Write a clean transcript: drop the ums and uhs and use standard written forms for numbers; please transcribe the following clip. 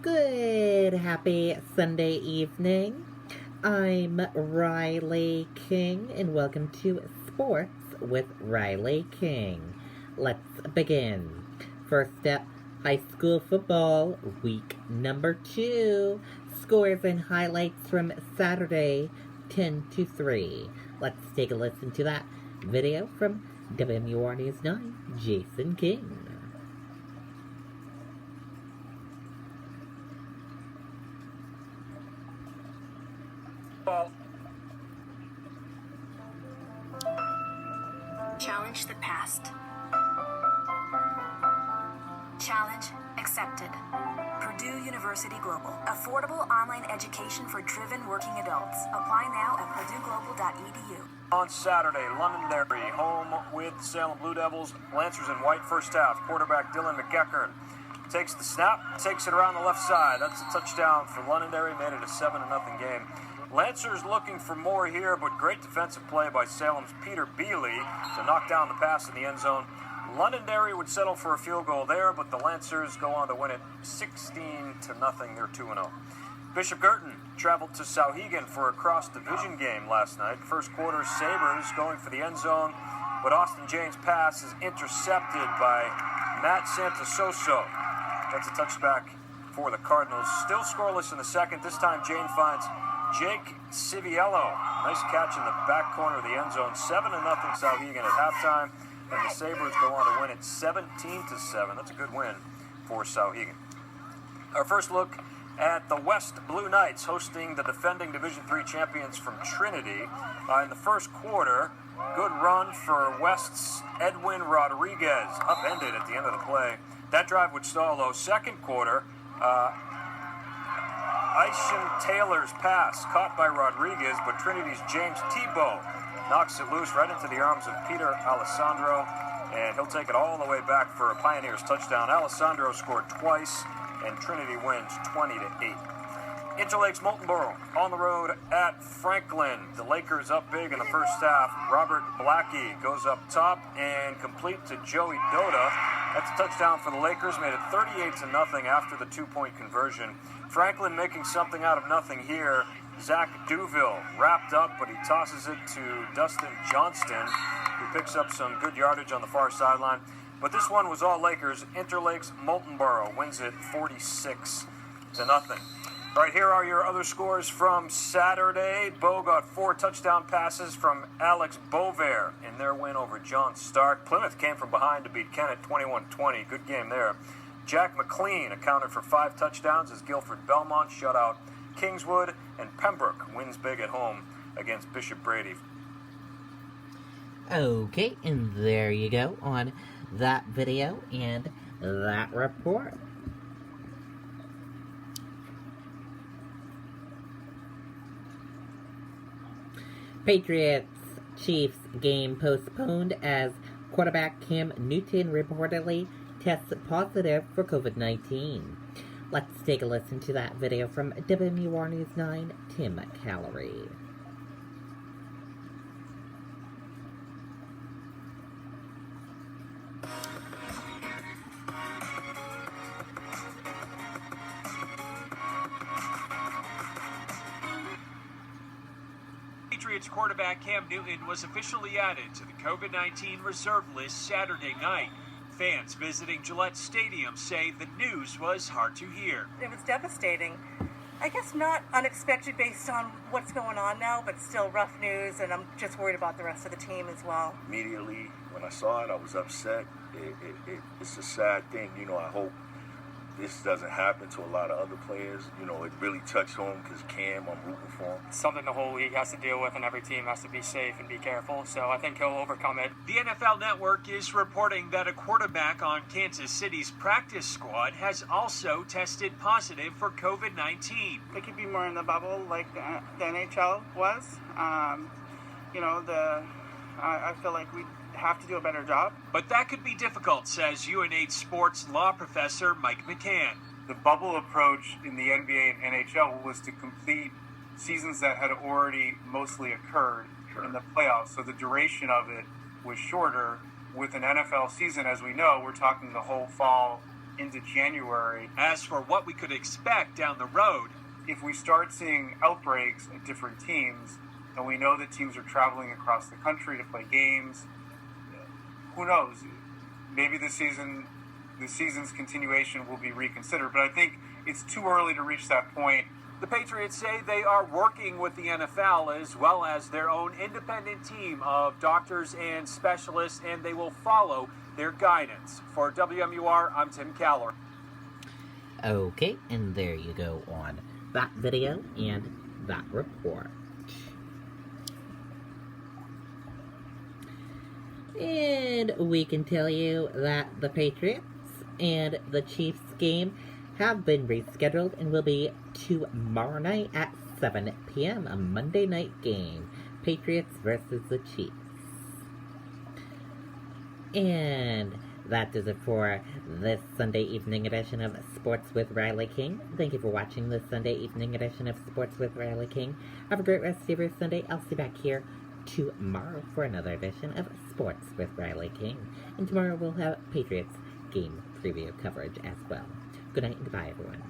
Good, happy Sunday evening. I'm Riley King, and welcome to Sports with Riley King. Let's begin. First up, high school football, week number 2. Scores and highlights from Saturday, 10-3. Let's take a listen to that video from WMUR News 9, Jason King. Challenge the past. Challenge accepted. Purdue University Global. Affordable online education for driven working adults. Apply now at purdueglobal.edu. On Saturday, Londonderry home with Salem Blue Devils. Lancers in white first half. Quarterback Dylan McEachern takes the snap, takes it around the left side. That's a touchdown for Londonderry. Made it a 7-0 game. Lancers looking for more here, but great defensive play by Salem's Peter Bealey to knock down the pass in the end zone. Londonderry would settle for a field goal there, but the Lancers go on to win it 16-0. They're 2-0. Bishop Girton traveled to Souhegan for a cross-division game last night. First quarter, Sabres going for the end zone, but Austin Jane's pass is intercepted by Matt Santasoso. That's a touchback for the Cardinals. Still scoreless in the second. This time Jane finds Jake Civiello. Nice catch in the back corner of the end zone. 7-0 Souhegan at halftime. And the Sabres go on to win it 17-7. That's a good win for Souhegan. Our first look at the West Blue Knights hosting the defending Division III champions from Trinity. In the first quarter, good run for West's Edwin Rodriguez. Upended at the end of the play. That drive would stall, though. Second quarter, Aishan Taylor's pass caught by Rodriguez, but Trinity's James Tebow knocks it loose right into the arms of Peter Alessandro, and he'll take it all the way back for a Pioneers touchdown. Alessandro scored twice, and Trinity wins 20-8. Interlakes Moltenboro on the road at Franklin. The Lakers up big in the first half. Robert Blackie goes up top and complete to Joey Dota. That's a touchdown for the Lakers, made it 38-0 after the 2-point conversion. Franklin making something out of nothing here. Zach Duville wrapped up, but he tosses it to Dustin Johnston, who picks up some good yardage on the far sideline. But this one was all Lakers. Interlakes Moltenboro wins it 46-0. All right, here are your other scores from Saturday. Bo got 4 touchdown passes from Alex Bovair in their win over John Stark. Plymouth came from behind to beat Kennett 21-20. Good game there. Jack McLean accounted for 5 touchdowns as Guilford Belmont shut out Kingswood, and Pembroke wins big at home against Bishop Brady. Okay, and there you go on that video and that report. Patriots-Chiefs game postponed as quarterback Cam Newton reportedly tests positive for COVID-19. Let's take a listen to that video from WMUR News 9, Tim Callery. Patriots quarterback Cam Newton was officially added to the COVID-19 reserve list Saturday night. Fans visiting Gillette Stadium say the news was hard to hear. It was devastating. I guess not unexpected based on what's going on now, but still rough news, and I'm just worried about the rest of the team as well. Immediately when I saw it, I was upset. It's a sad thing. I hope this doesn't happen to a lot of other players. It really touched home because Cam, I'm rooting for him. Something the whole league has to deal with, and every team has to be safe and be careful. So I think he'll overcome it. The NFL Network is reporting that a quarterback on Kansas City's practice squad has also tested positive for COVID-19. They could be more in the bubble like the NHL was. I feel like we have to do a better job. But that could be difficult, says UNH sports law professor Mike McCann. The bubble approach in the NBA and NHL was to complete seasons that had already mostly occurred in the playoffs. So the duration of it was shorter. With an NFL season, as we know, we're talking the whole fall into January. As for what we could expect down the road, if we start seeing outbreaks at different teams, and we know that teams are traveling across the country to play games, who knows? Maybe the season's continuation will be reconsidered. But I think it's too early to reach that point. the Patriots say they are working with the NFL as well as their own independent team of doctors and specialists, and they will follow their guidance. For WMUR, I'm Tim Calorie. Okay, and there you go on that video and that report. And we can tell you that the Patriots and the Chiefs game have been rescheduled and will be tomorrow night at 7 p.m. a Monday night game. Patriots versus the Chiefs. And that does it for this Sunday evening edition of Sports with Riley King. Thank you for watching this Sunday evening edition of Sports with Riley King. Have a great rest of your Sunday. I'll see you back here tomorrow for another edition of Sports with Riley King. And tomorrow we'll have Patriots game preview coverage as well. Good night and goodbye, everyone.